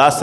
10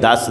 10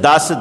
10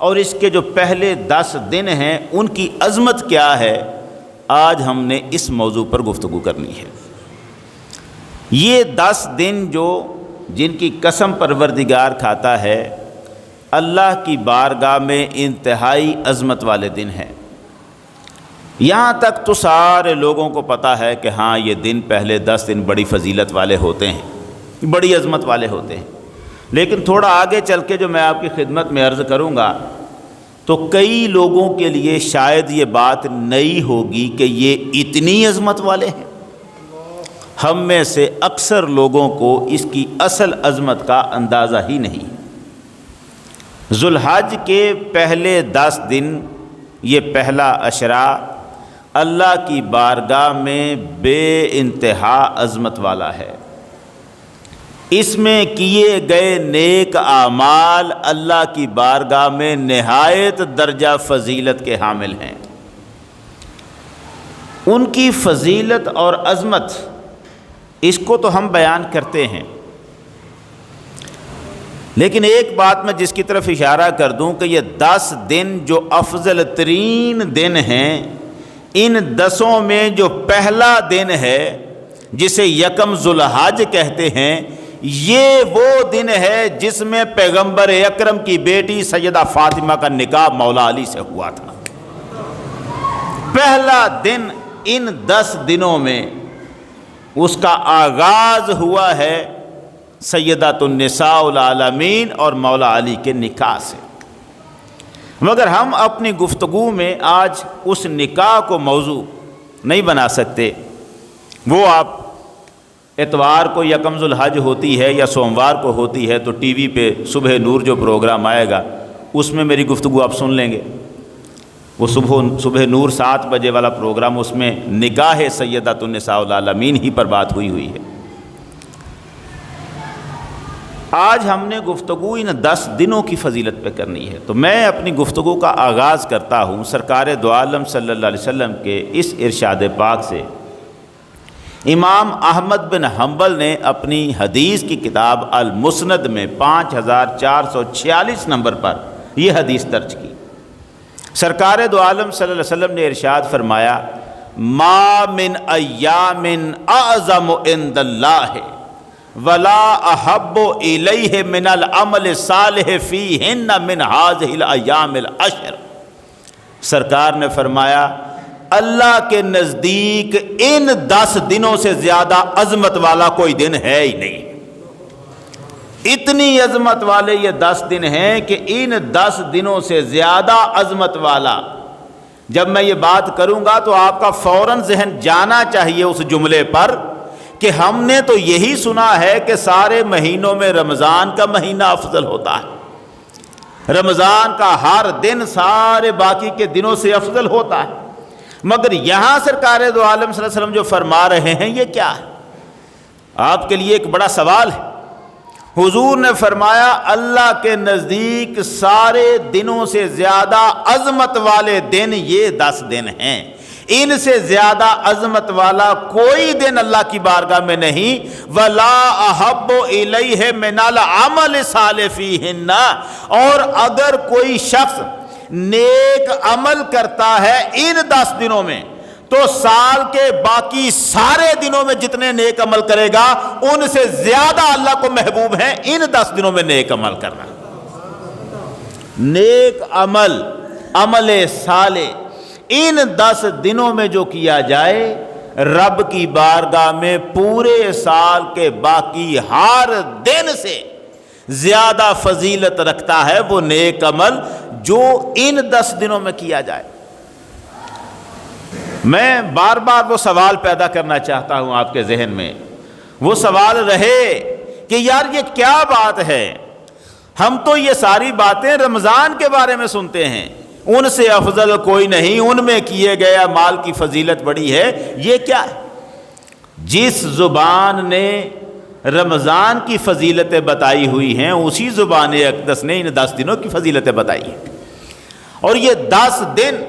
اور اس کے جو پہلے 10 دن ہیں ان کی عظمت کیا ہے، آج ہم نے اس موضوع پر گفتگو کرنی ہے۔ یہ 10 دن جن کی قسم پروردگار کھاتا ہے، اللہ کی بارگاہ میں انتہائی عظمت والے دن ہیں۔ یہاں تک تو سارے لوگوں کو پتہ ہے کہ ہاں یہ دن پہلے 10 دن بڑی فضیلت والے ہوتے ہیں، بڑی عظمت والے ہوتے ہیں، لیکن تھوڑا آگے چل کے جو میں آپ کی خدمت میں عرض کروں گا تو کئی لوگوں کے لیے شاید یہ بات نئی ہوگی کہ یہ اتنی عظمت والے ہیں۔ ہم میں سے اکثر لوگوں کو اس کی اصل عظمت کا اندازہ ہی نہیں۔ ذو الحج کے پہلے 10 دن، یہ پہلا عشرہ اللہ کی بارگاہ میں بے انتہا عظمت والا ہے۔ اس میں کیے گئے نیک اعمال اللہ کی بارگاہ میں نہایت درجہ فضیلت کے حامل ہیں۔ ان کی فضیلت اور عظمت اس کو تو ہم بیان کرتے ہیں، لیکن ایک بات میں جس کی طرف اشارہ کر دوں کہ یہ 10 دن جو افضل ترین دن ہیں، ان 10 میں جو پہلا دن ہے جسے یکم ذو الحج کہتے ہیں، یہ وہ دن ہے جس میں پیغمبر اکرم کی بیٹی سیدہ فاطمہ کا نکاح مولا علی سے ہوا تھا۔ پہلا دن ان 10 دنوں میں اس کا آغاز ہوا ہے سیدۃ النساء العالمین اور مولا علی کے نکاح سے، مگر ہم اپنی گفتگو میں آج اس نکاح کو موضوع نہیں بنا سکتے۔ وہ آپ اتوار کو یکم ذو الحج ہوتی ہے یا سوموار کو ہوتی ہے تو ٹی وی پہ صبح نور جو پروگرام آئے گا اس میں میری گفتگو آپ سن لیں گے۔ وہ صبح نور 7 بجے والا پروگرام، اس میں نکاح سیدۃ النساء العالمین ہی پر بات ہوئی ہے۔ آج ہم نے گفتگو ان 10 دنوں کی فضیلت پہ کرنی ہے، تو میں اپنی گفتگو کا آغاز کرتا ہوں سرکار دو عالم صلی اللہ علیہ وسلم کے اس ارشاد پاک سے۔ امام احمد بن حنبل نے اپنی حدیث کی کتاب المسند میں 5446 نمبر پر یہ حدیث درج کی۔ سرکار دو عالم صلی اللہ علیہ وسلم نے ارشاد فرمایا، ما من ایام اعظم عند اللہ ولا احب الیہ من العمل الصالح فیہن من ہذہ الایام العشر۔ سرکار نے فرمایا، اللہ کے نزدیک ان 10 دنوں سے زیادہ عظمت والا کوئی دن ہے ہی نہیں۔ اتنی عظمت والے یہ 10 دن ہیں کہ ان 10 دنوں سے زیادہ عظمت والا، جب میں یہ بات کروں گا تو آپ کا فوراً ذہن جانا چاہیے اس جملے پر کہ ہم نے تو یہی سنا ہے کہ سارے مہینوں میں رمضان کا مہینہ افضل ہوتا ہے، رمضان کا ہر دن سارے باقی کے دنوں سے افضل ہوتا ہے، مگر یہاں سرکار دو عالم صلی اللہ علیہ وسلم جو فرما رہے ہیں یہ کیا ہے؟ آپ کے لیے ایک بڑا سوال ہے۔ حضور نے فرمایا، اللہ کے نزدیک سارے دنوں سے زیادہ عظمت والے دن یہ 10 دن ہیں، ان سے زیادہ عظمت والا کوئی دن اللہ کی بارگاہ میں نہیں۔ ولا احب الیہ من العمل الصالح فیہن، اور اگر کوئی شخص نیک عمل کرتا ہے ان 10 دنوں میں تو سال کے باقی سارے دنوں میں جتنے نیک عمل کرے گا ان سے زیادہ اللہ کو محبوب ہیں ان 10 دنوں میں نیک عمل کرنا۔ نیک عمل، عمل صالح ان 10 دنوں میں جو کیا جائے، رب کی بارگاہ میں پورے سال کے باقی ہر دن سے زیادہ فضیلت رکھتا ہے وہ نیک عمل جو ان 10 دنوں میں کیا جائے۔ میں بار بار وہ سوال پیدا کرنا چاہتا ہوں آپ کے ذہن میں، وہ سوال رہے کہ یار یہ کیا بات ہے؟ ہم تو یہ ساری باتیں رمضان کے بارے میں سنتے ہیں، ان سے افضل کوئی نہیں، ان میں کیے گئے اعمال کی فضیلت بڑی ہے، یہ کیا ہے؟ جس زبان نے رمضان کی فضیلتیں بتائی ہوئی ہیں اسی زبان اقدس نے ان 10 دنوں کی فضیلتیں بتائی ہیں، اور یہ 10 دن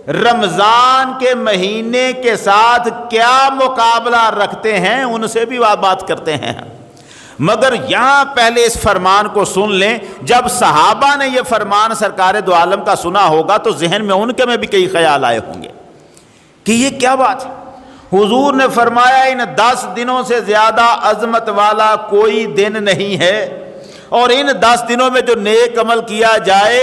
رمضان کے مہینے کے ساتھ کیا مقابلہ رکھتے ہیں ان سے بھی بات کرتے ہیں۔ مگر یہاں پہلے اس فرمان کو سن لیں، جب صحابہ نے یہ فرمان سرکار دو عالم کا سنا ہوگا تو ذہن میں ان کے میں بھی کئی خیال آئے ہوں گے کہ یہ کیا بات ہے۔ حضور نے فرمایا ان 10 دنوں سے زیادہ عظمت والا کوئی دن نہیں ہے، اور ان 10 دنوں میں جو نیک عمل کیا جائے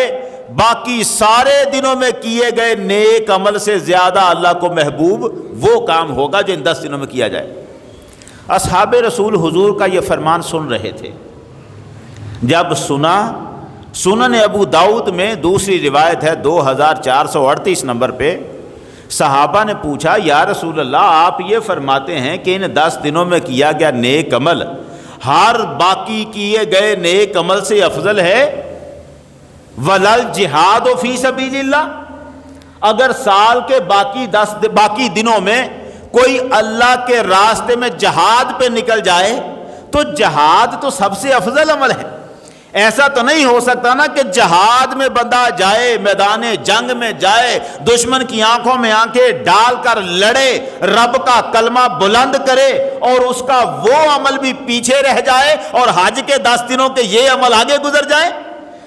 باقی سارے دنوں میں کیے گئے نیک عمل سے زیادہ اللہ کو محبوب وہ کام ہوگا جو ان 10 دنوں میں کیا جائے۔ اصحاب رسول حضور کا یہ فرمان سن رہے تھے، جب سنا، سنن ابو داؤد میں دوسری روایت ہے 2438 نمبر پہ، صحابہ نے پوچھا یا رسول اللہ آپ یہ فرماتے ہیں کہ ان 10 دنوں میں کیا گیا نیک عمل ہر باقی کیے گئے نیک عمل سے افضل ہے، وَلَلْ جِہَادُ فِي سَبِيلِ اللَّهِ، اگر سال کے باقی دنوں میں کوئی اللہ کے راستے میں جہاد پہ نکل جائے تو جہاد تو سب سے افضل عمل ہے۔ ایسا تو نہیں ہو سکتا نا کہ جہاد میں بندہ جائے، میدان جنگ میں جائے، دشمن کی آنکھوں میں آنکھیں ڈال کر لڑے، رب کا کلمہ بلند کرے اور اس کا وہ عمل بھی پیچھے رہ جائے اور حج کے 10 دنوں کے یہ عمل آگے گزر جائے۔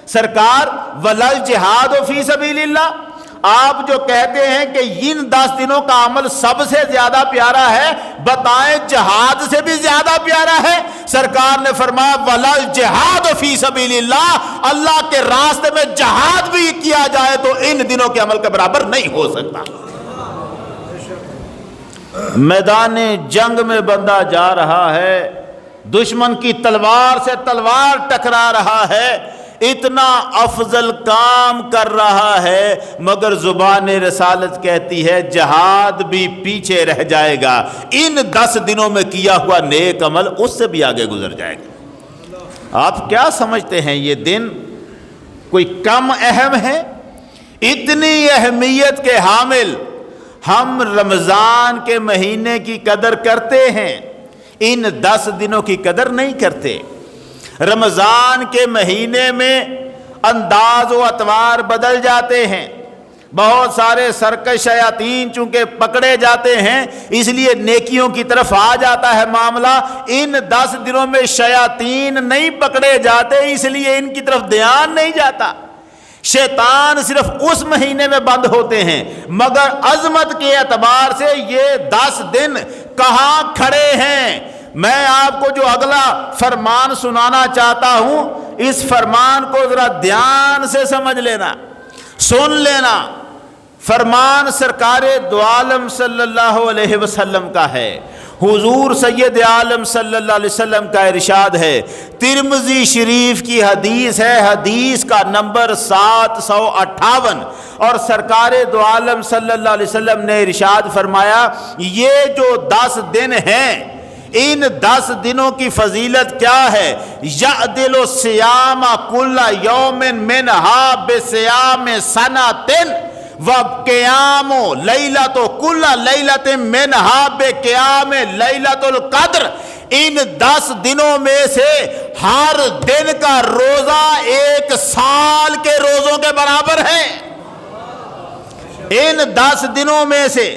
سرکار وَلَلْ جِہَادُ فِي سَبِيلِ اللَّهِ، آپ جو کہتے ہیں کہ ان 10 دنوں کا عمل سب سے زیادہ پیارا ہے، بتائیں جہاد سے بھی زیادہ پیارا ہے؟ سرکار نے فرمایا وَلَلْ جِہَادُ فِي سَبِيلِ اللَّهِ، اللہ کے راستے میں جہاد بھی کیا جائے تو ان دنوں کے عمل کے برابر نہیں ہو سکتا۔ میدان جنگ میں بندہ جا رہا ہے، دشمن کی تلوار سے تلوار ٹکرا رہا ہے، اتنا افضل کام کر رہا ہے، مگر زبان رسالت کہتی ہے جہاد بھی پیچھے رہ جائے گا، ان 10 دنوں میں کیا ہوا نیک عمل اس سے بھی آگے گزر جائے گا۔ آپ کیا سمجھتے ہیں یہ دن کوئی کم اہم ہے؟ اتنی اہمیت کے حامل ہم رمضان کے مہینے کی قدر کرتے ہیں، ان 10 دنوں کی قدر نہیں کرتے۔ رمضان کے مہینے میں انداز و اطوار بدل جاتے ہیں، بہت سارے سرکش شیاطین چونکہ پکڑے جاتے ہیں اس لیے نیکیوں کی طرف آ جاتا ہے معاملہ، ان 10 دنوں میں شیاطین نہیں پکڑے جاتے اس لیے ان کی طرف دھیان نہیں جاتا۔ شیطان صرف اس مہینے میں بند ہوتے ہیں، مگر عظمت کے اعتبار سے یہ 10 دن کہاں کھڑے ہیں۔ میں آپ کو جو اگلا فرمان سنانا چاہتا ہوں اس فرمان کو ذرا دھیان سے سمجھ لینا، سن لینا۔ فرمان سرکار دو عالم صلی اللہ علیہ وسلم کا ہے، حضور سید عالم صلی اللہ علیہ وسلم کا ارشاد ہے، ترمذی شریف کی حدیث ہے، حدیث کا نمبر 758، اور سرکار دو عالم صلی اللہ علیہ وسلم نے ارشاد فرمایا یہ جو 10 دن ہیں ان 10 دنوں کی فضیلت کیا ہے؟ یعدل الصیام کل یوم منہا بصیام سنۃ وقیام لیلۃ کل لیلۃ منہا بقیام لیلۃ القدر، ان 10 دنوں میں سے ہر دن کا روزہ 1 سال کے روزوں کے برابر ہے۔ ان 10 دنوں میں سے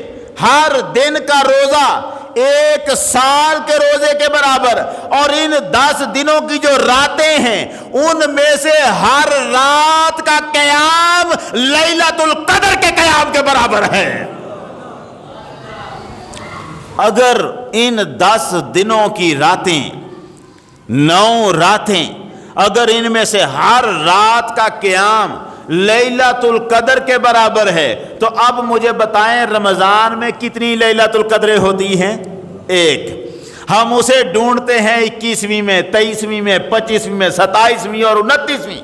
ہر دن کا روزہ 1 سال کے روزے کے برابر، اور ان 10 دنوں کی جو راتیں ہیں ان میں سے ہر رات کا قیام لیلۃ القدر کے قیام کے برابر ہے۔ اگر ان 10 دنوں کی راتیں 9 راتیں اگر ان میں سے ہر رات کا قیام لیلۃ القدر کے برابر ہے تو اب مجھے بتائیں رمضان میں کتنی لیلۃ القدریں ہوتی ہیں؟ 1۔ ہم اسے ڈھونڈتے ہیں 21ویں میں، 23ویں میں، 25ویں میں، 27ویں اور 29ویں۔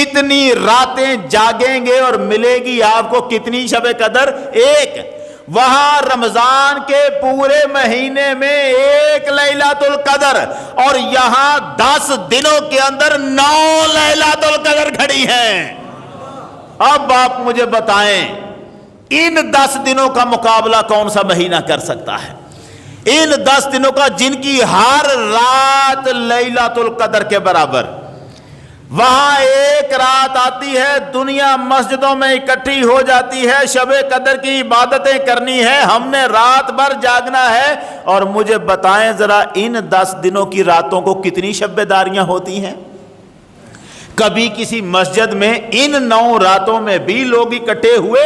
اتنی راتیں جاگیں گے اور ملے گی آپ کو کتنی شب قدر؟ 1۔ وہاں رمضان کے پورے مہینے میں 1 لیلۃ القدر، اور یہاں 10 دنوں کے اندر 9 لیلۃ القدر کھڑی ہیں۔ اب آپ مجھے بتائیں ان 10 دنوں کا مقابلہ کون سا مہینہ کر سکتا ہے؟ ان 10 دنوں کا جن کی ہر رات لیلۃ القدر کے برابر۔ وہاں ایک رات آتی ہے، دنیا مسجدوں میں اکٹھی ہو جاتی ہے، شب قدر کی عبادتیں کرنی ہے، ہم نے رات بھر جاگنا ہے۔ اور مجھے بتائیں ذرا ان 10 دنوں کی راتوں کو کتنی شب بیداریاں ہوتی ہیں؟ کبھی کسی مسجد میں ان 9 راتوں میں بھی لوگ اکٹھے ہوئے؟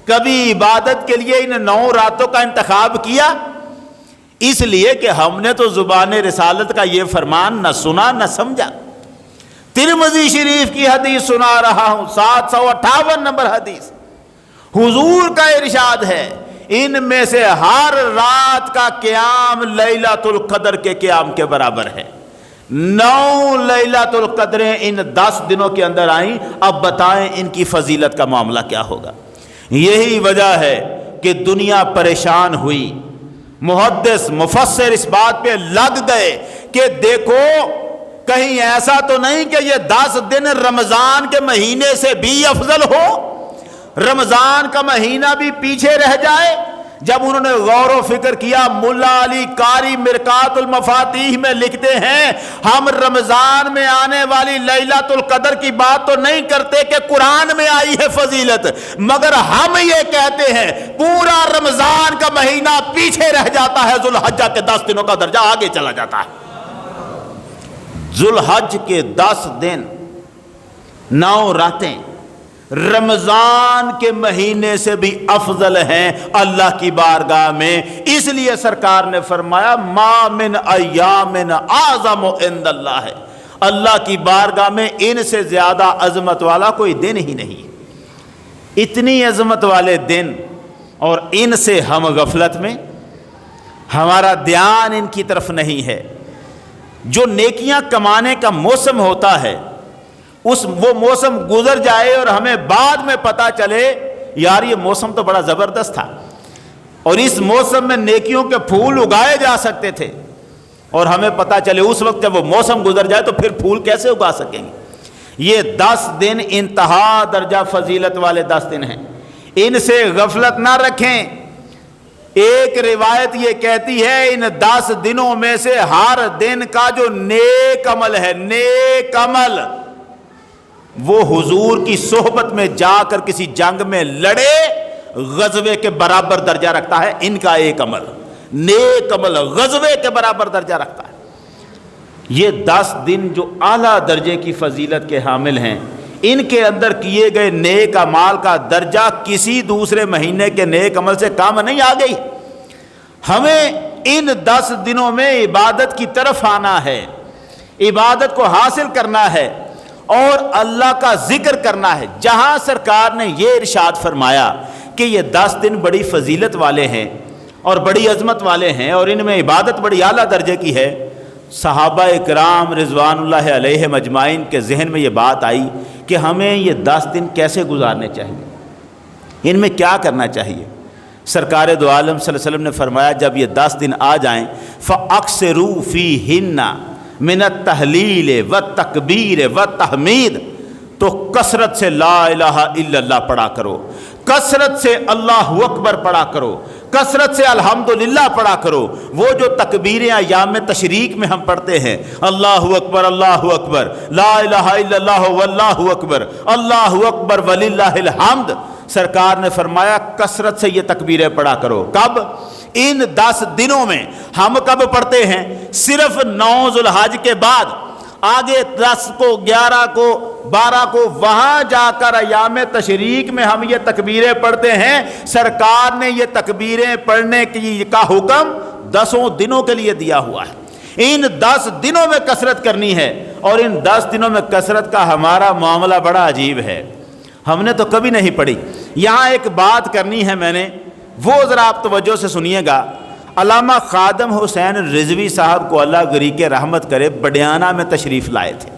کبھی عبادت کے لیے ان 9 راتوں کا انتخاب کیا؟ اس لیے کہ ہم نے تو زبان رسالت کا یہ فرمان نہ سنا نہ سمجھا۔ ترمذی شریف کی حدیث سنا رہا ہوں، 758 نمبر حدیث، حضور کا ارشاد ہے ان میں سے ہر رات کا قیام لیلۃ القدر کے قیام کے برابر ہے۔ 9 لیلۃ القدریں ان 10 دنوں کے اندر آئیں۔ اب بتائیں ان کی فضیلت کا معاملہ کیا ہوگا؟ یہی وجہ ہے کہ دنیا پریشان ہوئی، محدث مفسر اس بات پہ لگ گئے کہ دیکھو کہیں ایسا تو نہیں کہ یہ 10 دن رمضان کے مہینے سے بھی افضل ہو، رمضان کا مہینہ بھی پیچھے رہ جائے۔ جب انہوں نے غور و فکر کیا، ملا علی قاری مرقات المفاتیح میں لکھتے ہیں ہم رمضان میں آنے والی لیلۃ القدر کی بات تو نہیں کرتے کہ قرآن میں آئی ہے فضیلت، مگر ہم یہ کہتے ہیں پورا رمضان کا مہینہ پیچھے رہ جاتا ہے، ذوالحجہ کے 10 دنوں کا درجہ آگے چلا جاتا ہے۔ ذوالحج کے 10 دن 9 راتیں رمضان کے مہینے سے بھی افضل ہیں اللہ کی بارگاہ میں۔ اس لیے سرکار نے فرمایا ما من ایام اعظم عند اللہ ہے، اللہ کی بارگاہ میں ان سے زیادہ عظمت والا کوئی دن ہی نہیں۔ اتنی عظمت والے دن اور ان سے ہم غفلت میں، ہمارا دھیان ان کی طرف نہیں ہے۔ جو نیکیاں کمانے کا موسم ہوتا ہے وہ موسم گزر جائے اور ہمیں بعد میں پتہ چلے یار یہ موسم تو بڑا زبردست تھا اور اس موسم میں نیکیوں کے پھول اگائے جا سکتے تھے، اور ہمیں پتہ چلے اس وقت جب وہ موسم گزر جائے تو پھر پھول کیسے اگا سکیں گے۔ یہ 10 دن انتہا درجہ فضیلت والے 10 دن ہیں، ان سے غفلت نہ رکھیں۔ ایک روایت یہ کہتی ہے ان 10 دنوں میں سے ہر دن کا جو نیک عمل ہے، نیک عمل، وہ حضور کی صحبت میں جا کر کسی جنگ میں لڑے غزوے کے برابر درجہ رکھتا ہے۔ ان کا ایک عمل، نیک عمل، غزوے کے برابر درجہ رکھتا ہے۔ یہ 10 دن جو اعلیٰ درجے کی فضیلت کے حامل ہیں، ان کے اندر کیے گئے نیک اعمال کا درجہ کسی دوسرے مہینے کے نیک عمل سے کم نہیں آ گئی۔ ہمیں ان 10 دنوں میں عبادت کی طرف آنا ہے، عبادت کو حاصل کرنا ہے اور اللہ کا ذکر کرنا ہے۔ جہاں سرکار نے یہ ارشاد فرمایا کہ یہ 10 دن بڑی فضیلت والے ہیں اور بڑی عظمت والے ہیں اور ان میں عبادت بڑی اعلیٰ درجے کی ہے، صحابہ اکرام رضوان اللہ علیہم اجمعین کے ذہن میں یہ بات آئی کہ ہمیں یہ 10 دن کیسے گزارنے چاہیے، ان میں کیا کرنا چاہیے۔ سرکار دو عالم صلی اللہ علیہ وسلم نے فرمایا جب یہ 10 دن آ جائیں فَأَكْثِرُوا فِيهِنَّ مِنَ التَّهْلِيلِ وَالتَّكْبِيرِ وَالتَّحْمِيدِ، تو کثرت سے لا الہ الا اللہ پڑھا کرو، کثرت سے اللہ اکبر پڑھا کرو، کثرت سے الحمدللہ پڑھا کرو۔ وہ جو تکبیریں ایام تشریق میں ہم پڑھتے ہیں، اللہ اکبر اللہ اکبر، لا الہ الا اللہ واللہ اکبر، اللہ اکبر وللہ الحمد، سرکار نے فرمایا کثرت سے یہ تکبیریں پڑھا کرو۔ کب؟ ان 10 دنوں میں۔ ہم کب پڑھتے ہیں؟ صرف 9 ذوالحج کے بعد، آگے 10 کو 11 کو 12 کو وہاں جا کر ایام تشریق میں ہم یہ تکبیریں پڑھتے ہیں۔ سرکار نے یہ تکبیریں پڑھنے کا حکم 10 دنوں کے لیے دیا ہوا ہے۔ ان 10 دنوں میں کثرت کرنی ہے، اور ان 10 دنوں میں کثرت کا ہمارا معاملہ بڑا عجیب ہے، ہم نے تو کبھی نہیں پڑھی۔ یہاں ایک بات کرنی ہے میں نے، وہ ذرا آپ توجہ سے سنیے گا۔ علامہ خادم حسین رضوی صاحب کو اللہ غریق رحمت کرے بڈیانہ میں تشریف لائے تھے۔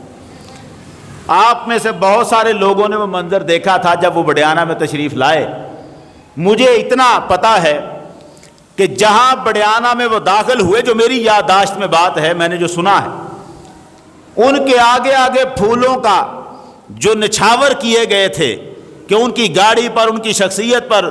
آپ میں سے بہت سارے لوگوں نے وہ منظر دیکھا تھا جب وہ بڈیانہ میں تشریف لائے۔ مجھے اتنا پتہ ہے کہ جہاں بڈیانہ میں وہ داخل ہوئے، جو میری یادداشت میں بات ہے، میں نے جو سنا ہے، ان کے آگے آگے پھولوں کا جو نچھاور کیے گئے تھے کہ ان کی گاڑی پر، ان کی شخصیت پر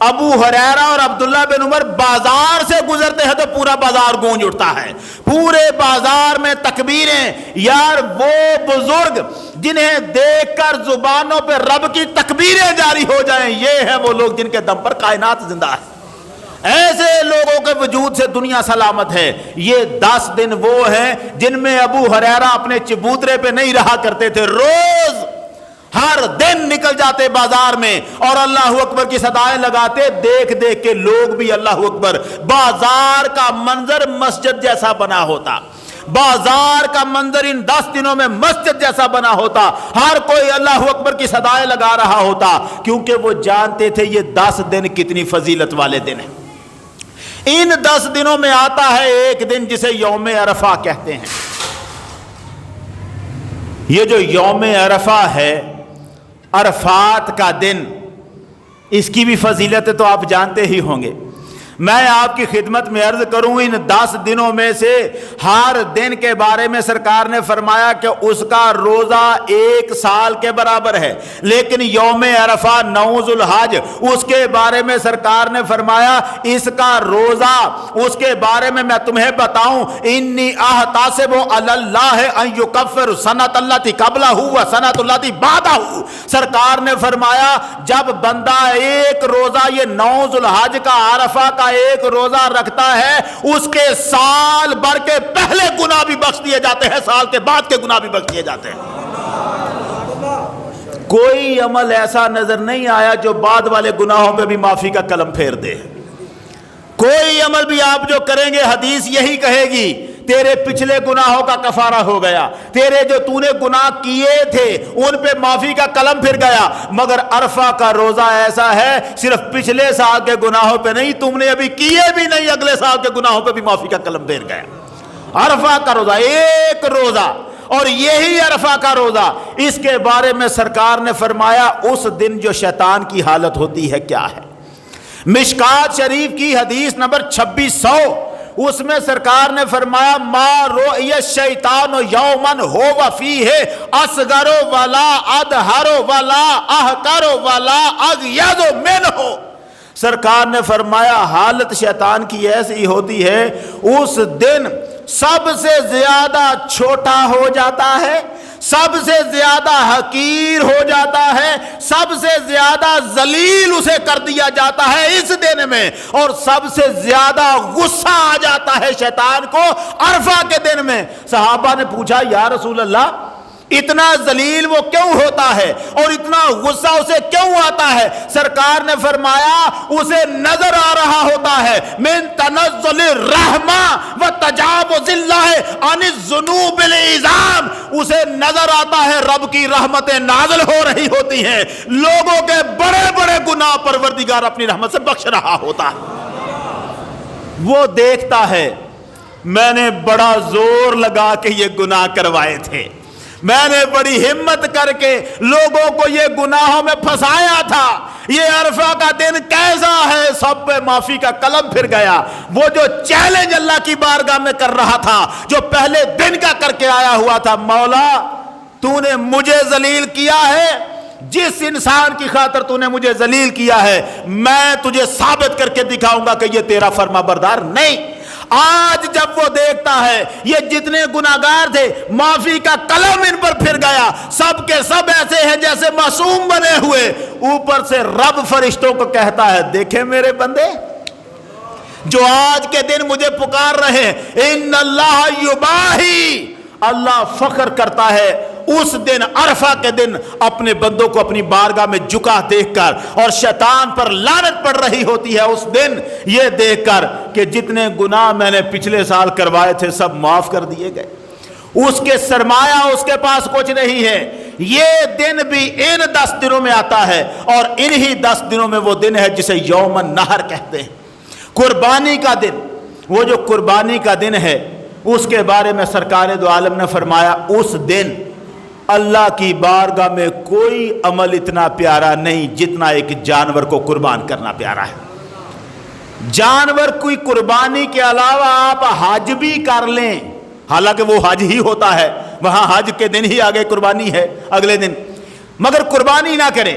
ابو ہریرہ اور عبداللہ بن عمر بازار سے گزرتے ہیں تو پورا بازار گونج اٹھتا ہے، پورے بازار میں تکبیریں۔ یار وہ بزرگ جنہیں دیکھ کر زبانوں پہ رب کی تکبیریں جاری ہو جائیں، یہ ہیں وہ لوگ جن کے دم پر کائنات زندہ ہے۔ ایسے لوگوں کے وجود سے دنیا سلامت ہے۔ یہ 10 دن وہ ہیں جن میں ابو ہریرہ اپنے چبوترے پہ نہیں رہا کرتے تھے، روز ہر دن نکل جاتے بازار میں اور اللہ اکبر کی صدائیں لگاتے، دیکھ دیکھ کے لوگ بھی اللہ اکبر۔ بازار کا منظر مسجد جیسا بنا ہوتا، بازار کا منظر ان 10 دنوں میں مسجد جیسا بنا ہوتا، ہر کوئی اللہ اکبر کی صدائیں لگا رہا ہوتا، کیونکہ وہ جانتے تھے یہ 10 دن کتنی فضیلت والے دن ہیں۔ ان 10 دنوں میں آتا ہے ایک دن جسے یوم عرفہ کہتے ہیں۔ یہ جو یوم عرفہ ہے، عرفات کا دن، اس کی بھی فضیلت تو آپ جانتے ہی ہوں گے۔ میں آپ کی خدمت میں عرض کروں، ان 10 دنوں میں سے ہر دن کے بارے میں سرکار نے فرمایا کہ اس کا روزہ 1 سال کے برابر ہے، لیکن یوم عرفہ 9 ذو الحج، اس کے بارے میں سرکار نے فرمایا اس کا روزہ، اس کے بارے میں تمہیں بتاؤں، انی احتسب علی اللہ ان یکفر سنۃ التی قبلہ و سنۃ التی بعدہ۔ سرکار نے فرمایا جب بندہ ایک روزہ، یہ 9 ذو الحج کا، عرفہ کا ایک روزہ رکھتا ہے، اس کے سال بھر کے پہلے گناہ بھی بخش دیے جاتے ہیں، سال کے بعد کے گناہ بھی بخش دیے جاتے ہیں۔ کوئی عمل ایسا نظر نہیں آیا جو بعد والے گناہوں پہ بھی معافی کا قلم پھیر دے۔ کوئی عمل بھی آپ جو کریں گے، حدیث یہی کہے گی تیرے پچھلے گناہوں کا کفارہ ہو گیا، تیرے جو تو نے گناہ کیے تھے ان پہ معافی کا قلم پھر گیا۔ مگر عرفہ کا روزہ ایسا ہے، صرف پچھلے سال کے گناہوں پہ نہیں، تم نے ابھی کیے بھی نہیں، اگلے سال کے گناہوں پہ بھی معافی کا قلم پھر گیا۔ عرفہ کا روزہ، ایک روزہ، اور یہی عرفہ کا روزہ، اس کے بارے میں سرکار نے فرمایا اس دن جو شیطان کی حالت ہوتی ہے کیا ہے۔ مشکات شریف کی حدیث نمبر 2600، اس میں سرکار نے فرمایا ما رؤی الشیطان یوما هو فیہ اصغر ولا ادہر ولا احقر ولا اغیظ منہ۔ سرکار نے فرمایا حالت شیطان کی ایسی ہوتی ہے، اس دن سب سے زیادہ چھوٹا ہو جاتا ہے، سب سے زیادہ حقیر ہو جاتا ہے، سب سے زیادہ ذلیل اسے کر دیا جاتا ہے اس دن میں، اور سب سے زیادہ غصہ آ جاتا ہے شیطان کو عرفہ کے دن میں۔ صحابہ نے پوچھا یا رسول اللہ اتنا ذلیل وہ کیوں ہوتا ہے اور اتنا غصہ اسے کیوں آتا ہے؟ سرکار نے فرمایا اسے نظر آ رہا ہوتا ہے من تنزل الرحمہ و تجاوز اللہ عن الذنوب العظام، اسے نظر آتا ہے رب کی رحمتیں نازل ہو رہی ہوتی ہیں، لوگوں کے بڑے بڑے گناہ پروردگار اپنی رحمت سے بخش رہا ہوتا ہے۔ وہ دیکھتا ہے میں نے بڑا زور لگا کے یہ گناہ کروائے تھے، میں نے بڑی ہمت کر کے لوگوں کو یہ گناہوں میں پھنسایا تھا، یہ عرفہ کا دن کیسا ہے، سب پہ معافی کا قلم پھر گیا۔ وہ جو چیلنج اللہ کی بارگاہ میں کر رہا تھا، جو پہلے دن کا کر کے آیا ہوا تھا، مولا تو نے مجھے ذلیل کیا ہے، جس انسان کی خاطر تو نے مجھے ذلیل کیا ہے میں تجھے ثابت کر کے دکھاؤں گا کہ یہ تیرا فرما بردار نہیں۔ آج جب وہ دیکھتا ہے یہ جتنے گناہگار تھے معافی کا قلم ان پر پھر گیا، سب کے سب ایسے ہیں جیسے معصوم بنے ہوئے، اوپر سے رب فرشتوں کو کہتا ہے دیکھیں میرے بندے جو آج کے دن مجھے پکار رہے ہیں، ان اللہ یباہی، اللہ فخر کرتا ہے اس دن عرفہ کے دن اپنے بندوں کو اپنی بارگاہ میں جھکا دیکھ کر، اور شیطان پر لعنت پڑ رہی ہوتی ہے اس دن یہ دیکھ کر کہ جتنے گناہ میں نے پچھلے سال کروائے تھے سب معاف کر دیے گئے، اس کے سرمایہ اس کے پاس کچھ نہیں ہے۔ یہ دن بھی ان 10 دنوں میں آتا ہے، اور انہی 10 دنوں میں وہ دن ہے جسے یوم النحر کہتے ہیں، قربانی کا دن۔ وہ جو قربانی کا دن ہے اس کے بارے میں سرکار دو عالم نے فرمایا اس دن اللہ کی بارگاہ میں کوئی عمل اتنا پیارا نہیں جتنا ایک جانور کو قربان کرنا پیارا ہے۔ جانور کوئی قربانی کے علاوہ آپ حج بھی کر لیں، حالانکہ وہ حج ہی ہوتا ہے، وہاں حج کے دن ہی آگے قربانی ہے اگلے دن، مگر قربانی نہ کریں،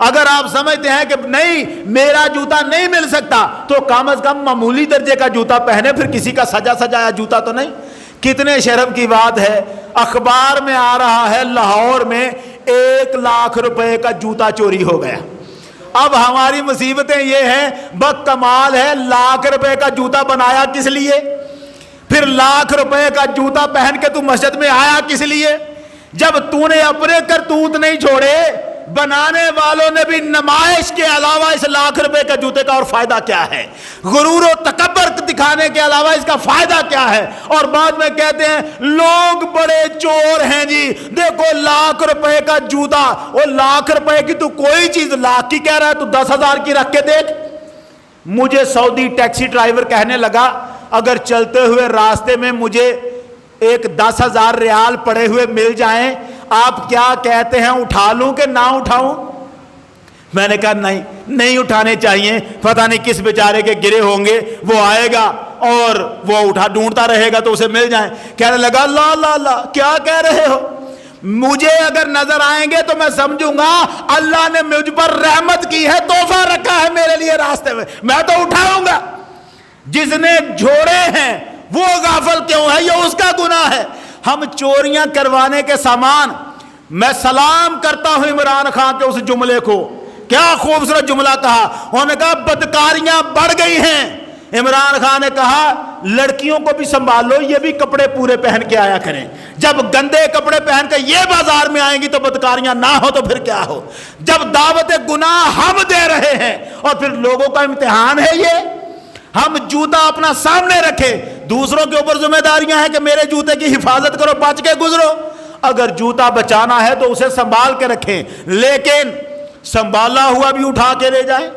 اگر آپ سمجھتے ہیں کہ نہیں میرا جوتا نہیں مل سکتا تو کم از کم معمولی درجے کا جوتا پہنے، پھر کسی کا سجا سجایا جوتا تو نہیں۔ کتنے شرم کی بات ہے، اخبار میں آ رہا ہے لاہور میں 1 لاکھ روپے کا جوتا چوری ہو گیا۔ اب ہماری مصیبتیں یہ ہیں، بکمال ہے 1 لاکھ روپے کا جوتا بنایا کس لیے؟ پھر 1 لاکھ روپے کا جوتا پہن کے تو مسجد میں آیا کس لیے؟ جب تو نے اپنے کرتوت نہیں چھوڑے، بنانے والوں نے بھی نمائش کے علاوہ اس 1 لاکھ روپے کا جوتے کا اور فائدہ کیا ہے؟ غرور و تکبر دکھانے کے علاوہ اس کا فائدہ کیا ہے؟ اور بعد میں کہتے ہیں لوگ بڑے چور ہیں جی، دیکھو 1 لاکھ روپے کا جوتا، وہ 1 لاکھ روپے کی تو کوئی چیز 1 لاکھ کی کہہ رہا ہے، تو 10,000 کی رکھ کے دیکھ۔ مجھے سعودی ٹیکسی ڈرائیور کہنے لگا اگر چلتے ہوئے راستے میں مجھے ایک 10,000 ریال پڑے ہوئے مل جائیں، آپ کیا کہتے ہیں، اٹھا لوں کہ نہ اٹھاؤں؟ میں نے کہا نہیں اٹھانے چاہیے، پتہ نہیں کس بیچارے کے گرے ہوں گے، وہ آئے گا اور وہ اٹھا ڈھونڈتا رہے گا تو اسے مل جائیں۔ کہنے لگا لا لا لا کیا کہہ رہے ہو، مجھے اگر نظر آئیں گے تو میں سمجھوں گا اللہ نے مجھ پر رحمت کی ہے، تحفہ رکھا ہے میرے لیے راستے میں تو اٹھاؤں گا۔ جس نے جوڑے ہیں وہ غافل کیوں ہے، یہ اس کا گناہ ہے۔ ہم چوریاں کروانے کے سامان، میں سلام کرتا ہوں عمران خان کے اس جملے کو، کیا خوبصورت جملہ کہا، انہوں نے کہا بدکاریاں بڑھ گئی ہیں۔ عمران خان نے کہا لڑکیوں کو بھی سنبھال لو، یہ بھی کپڑے پورے پہن کے آیا کریں، جب گندے کپڑے پہن کے یہ بازار میں آئیں گی تو بدکاریاں نہ ہو تو پھر کیا ہو۔ جب دعوت گناہ ہم دے رہے ہیں اور پھر لوگوں کا امتحان ہے یہ، ہم جوتا اپنا سامنے رکھے، دوسروں کے اوپر ذمہ داریاں ہیں کہ میرے جوتے کی حفاظت کرو، بچ کے گزرو۔ اگر جوتا بچانا ہے تو اسے سنبھال کے رکھیں، لیکن سنبھالا ہوا بھی اٹھا کے لے جائیں،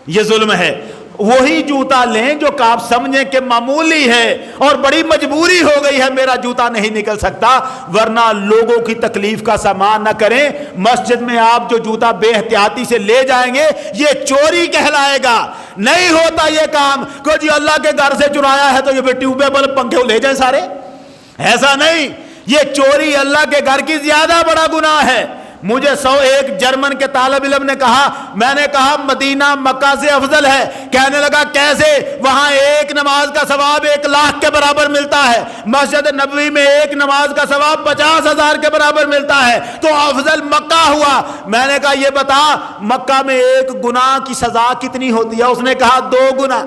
یہ ظلم ہے۔ وہی جوتا لیں جو کہ آپ سمجھیں کہ معمولی ہے اور بڑی مجبوری ہو گئی ہے میرا جوتا نہیں نکل سکتا، ورنہ لوگوں کی تکلیف کا سامان نہ کریں۔ مسجد میں آپ جو جوتا بے احتیاطی سے لے جائیں گے یہ چوری کہلائے گا۔ نہیں ہوتا یہ کام کہ جی اللہ کے گھر سے چرایا ہے تو یہ ٹیوبل پنکھے لے جائیں سارے، ایسا نہیں، یہ چوری اللہ کے گھر کی زیادہ بڑا گناہ ہے۔ مجھے 101 جرمن کے طالب علم نے کہا، میں نے کہا مدینہ مکہ سے افضل ہے، کہنے لگا کیسے، وہاں ایک نماز کا ثواب 1 لاکھ کے برابر ملتا ہے، مسجد نبوی میں ایک نماز کا ثواب 50,000 کے برابر ملتا ہے، تو افضل مکہ ہوا۔ میں نے کہا یہ بتا مکہ میں 1 گناہ کی سزا کتنی ہوتی ہے؟ اس نے کہا 2 گنا،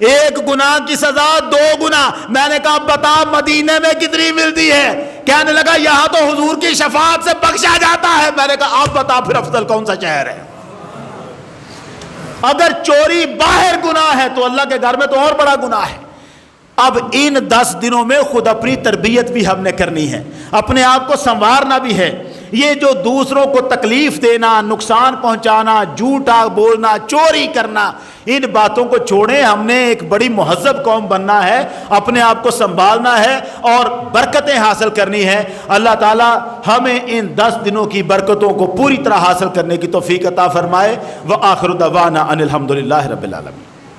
1 گناہ کی سزا 2 گنا۔ میں نے کہا بتا مدینے میں کتنی ملتی ہے؟ کہنے لگا یہاں تو حضور کی شفاعت سے بخشا جاتا ہے۔ میں نے کہا آپ بتا پھر افضل کون سا شہر ہے؟ اگر چوری باہر گناہ ہے تو اللہ کے گھر میں تو اور بڑا گناہ ہے۔ اب ان 10 دنوں میں خود اپنی تربیت بھی ہم نے کرنی ہے، اپنے آپ کو سنوارنا بھی ہے۔ یہ جو دوسروں کو تکلیف دینا، نقصان پہنچانا، جھوٹا بولنا، چوری کرنا، ان باتوں کو چھوڑیں۔ ہم نے ایک بڑی مہذب قوم بننا ہے، اپنے آپ کو سنبھالنا ہے اور برکتیں حاصل کرنی ہے۔ اللہ تعالی ہمیں ان 10 دنوں کی برکتوں کو پوری طرح حاصل کرنے کی توفیق عطا فرمائے۔ وآخر دعوانا ان الحمدللہ رب العالمین۔